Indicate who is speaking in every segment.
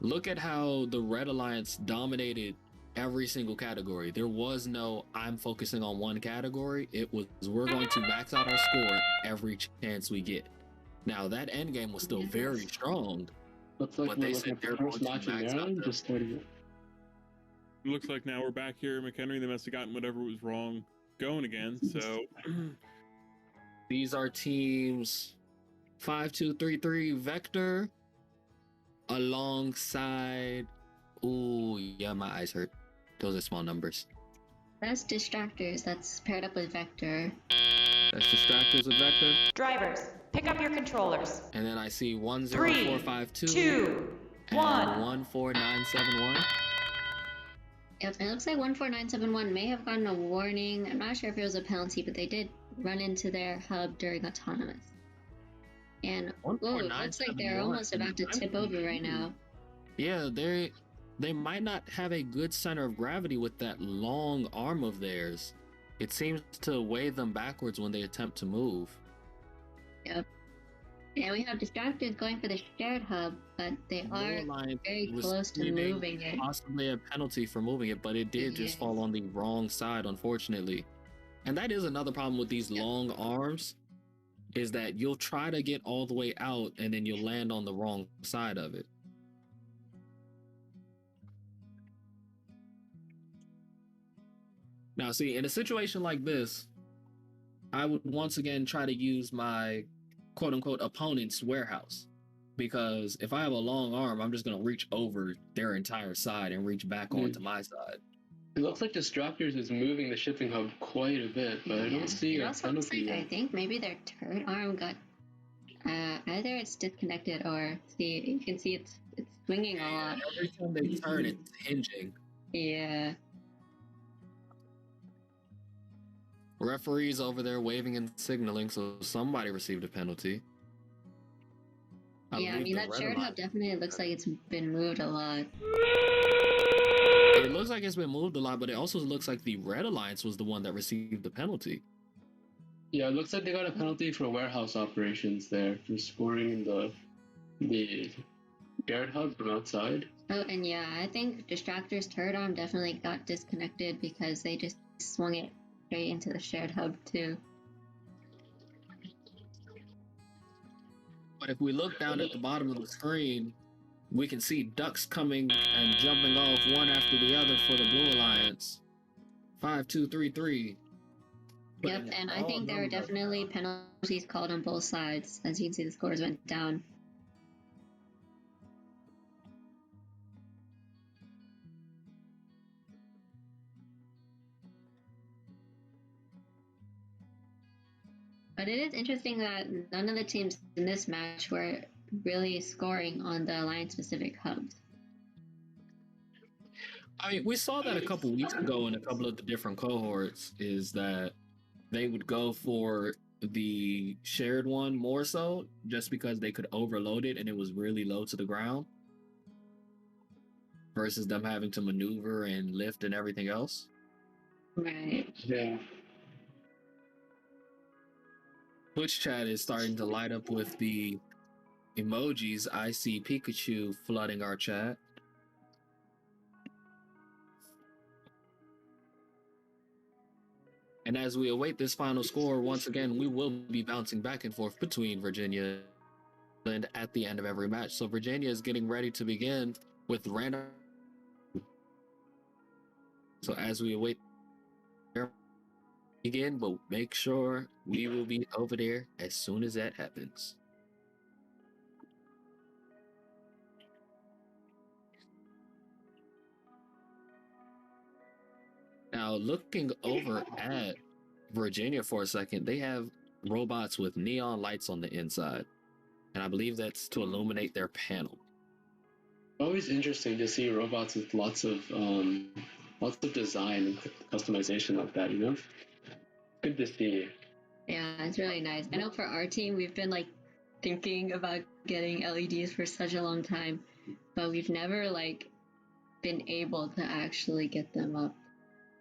Speaker 1: look at how the Red Alliance dominated every single category. There was no I'm focusing on one category. It was we're going to max out our score every chance we get. Now that end game was still very strong,
Speaker 2: Looks like
Speaker 1: but
Speaker 2: we're
Speaker 1: they
Speaker 2: looking
Speaker 1: said
Speaker 2: at the
Speaker 1: they're
Speaker 2: first
Speaker 1: going
Speaker 2: match
Speaker 1: to
Speaker 2: in
Speaker 1: max out
Speaker 2: Maryland.
Speaker 1: their.
Speaker 2: Just starting it.
Speaker 3: Looks like now we're back here, McHenry. They must have gotten whatever was wrong going again. So
Speaker 1: These are teams 5-2-3-3 Vector alongside. Ooh, yeah, my eyes hurt. Those are small numbers.
Speaker 4: That's Distractors. That's paired up with Vector.
Speaker 1: That's Distractors with Vector.
Speaker 5: Drivers, pick up your controllers.
Speaker 1: And then I see
Speaker 5: 3,
Speaker 1: 10452
Speaker 5: 2,
Speaker 1: and
Speaker 5: 1.
Speaker 1: 14971.
Speaker 4: Yep, it looks like 14971 may have gotten a warning. I'm not sure if it was a penalty, but they did run into their hub during autonomous. And whoa, it looks like they're almost about to tip over right now.
Speaker 1: Yeah, they might not have a good center of gravity with that long arm of theirs. It seems to weigh them backwards when they attempt to move.
Speaker 4: Yep. And we have Distractors going for the shared hub, but they are very close to moving it.
Speaker 1: Possibly a penalty for moving it, but it did just fall on the wrong side, unfortunately. And that is another problem with these long arms, is that you'll try to get all the way out and then you'll land on the wrong side of it. Now, see, in a situation like this, I would once again try to use my quote-unquote opponent's warehouse, because if I have a long arm, I'm just going to reach over their entire side and reach back onto my side.
Speaker 2: It looks like Distractors is moving the shipping hub quite a bit, but I don't see
Speaker 4: it
Speaker 2: a
Speaker 4: also looks
Speaker 2: penalty
Speaker 4: like,
Speaker 2: yet.
Speaker 4: I think maybe their turret arm got either it's disconnected or see, you can see it's swinging a lot.
Speaker 1: Every time they turn, it's hinging.
Speaker 4: Yeah.
Speaker 1: Referees over there waving and signaling, so somebody received a penalty.
Speaker 4: I mean, that shared hub definitely looks like it's been moved a lot.
Speaker 1: It looks like it's been moved a lot, but it also looks like the Red Alliance was the one that received the penalty.
Speaker 2: Yeah, it looks like they got a penalty for warehouse operations there, for scoring the shared hub from outside.
Speaker 4: Oh, and yeah, I think Distractor's turret arm definitely got disconnected because they just swung it straight into the shared hub too.
Speaker 1: But if we look down at the bottom of the screen, we can see ducks coming and jumping off one after the other for the Blue Alliance. 5-2-3-3.
Speaker 4: Yep, and I think there were definitely penalties called on both sides. As you can see, the scores went down. But it is interesting that none of the teams in this match were really scoring on the Alliance-specific hubs.
Speaker 1: I mean, we saw that a couple weeks ago in a couple of the different cohorts, is that they would go for the shared one more so, just because they could overload it and it was really low to the ground, versus them having to maneuver and lift and everything else.
Speaker 4: Right.
Speaker 2: Yeah.
Speaker 1: Twitch chat is starting to light up with the emojis. I see Pikachu flooding our chat. And as we await this final score, once again, we will be bouncing back and forth between Virginia and at the end of every match. So Virginia is getting ready to begin with random. So as we await begin, but make sure we will be over there as soon as that happens. Now, looking over at Virginia for a second, they have robots with neon lights on the inside, and I believe that's to illuminate their panel.
Speaker 2: Always interesting to see robots with lots of design and customization like that, you know? Good to see.
Speaker 4: Yeah, it's really nice. I know for our team, we've been like thinking about getting LEDs for such a long time, but we've never like been able to actually get them up.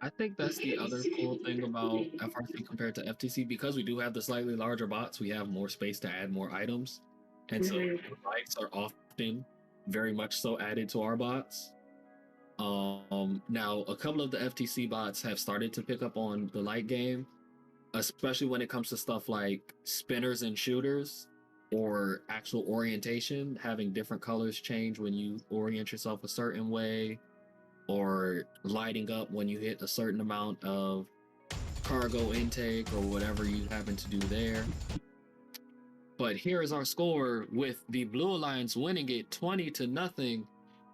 Speaker 1: I think that's the other cool thing about FRC compared to FTC, because we do have the slightly larger bots, we have more space to add more items. And so lights are often very much so added to our bots. Now a couple of the FTC bots have started to pick up on the light game, especially when it comes to stuff like spinners and shooters or actual orientation, having different colors change when you orient yourself a certain way, or lighting up when you hit a certain amount of cargo intake or whatever you happen to do there. But here is our score, with the Blue Alliance winning it 20-0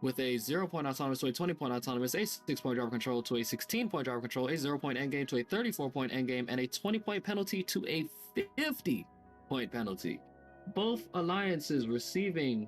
Speaker 1: with a 0-point autonomous to a 20-point autonomous, a 6-point driver control to a 16-point driver control, a 0-point endgame to a 34-point endgame, and a 20-point penalty to a 50-point penalty. Both alliances receiving